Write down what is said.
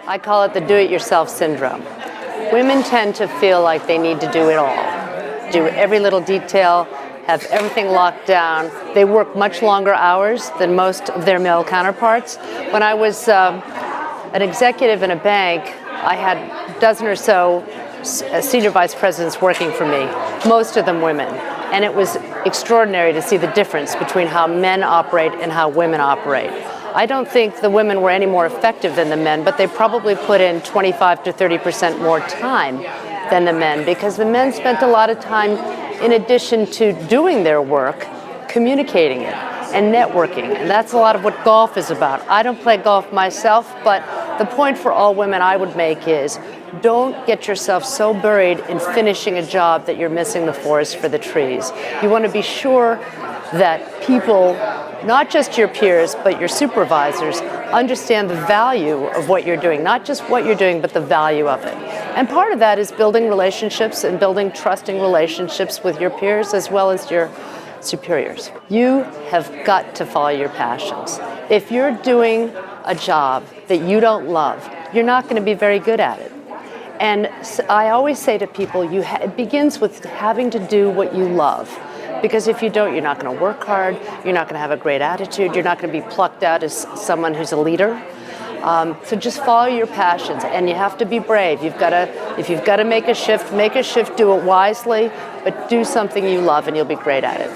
I call it the do-it-yourself syndrome. Women tend to feel like they need to do it all, do every little detail, have everything locked down. They work much longer hours than most of their male counterparts. When I was an executive in a bank, I had a dozen or so senior vice presidents working for me, most of them women. And it was extraordinary to see the difference between how men operate and how women operate. I don't think the women were any more effective than the men, but they probably put in 25 to 30% more time than the men, because the men spent a lot of time, in addition to doing their work, communicating it and networking. And that's a lot of what golf is about. I don't play golf myself, but the point for all women I would make is don't get yourself so buried in finishing a job that you're missing the forest for the trees. You want to be sure that people, not just your peers, but your supervisors, understand the value of what you're doing, not just what you're doing, but the value of it. And part of that is building relationships and building trusting relationships with your peers as well as your superiors. You have got to follow your passions. If you're doing a job that you don't love, you're not going to be very good at it. And I always say to people, it begins with having to do what you love. Because if you don't, you're not going to work hard, you're not going to have a great attitude, you're not going to be plucked out as someone who's a leader. So just follow your passions, and you have to be brave. If you've got to make a shift, do it wisely, but do something you love and you'll be great at it.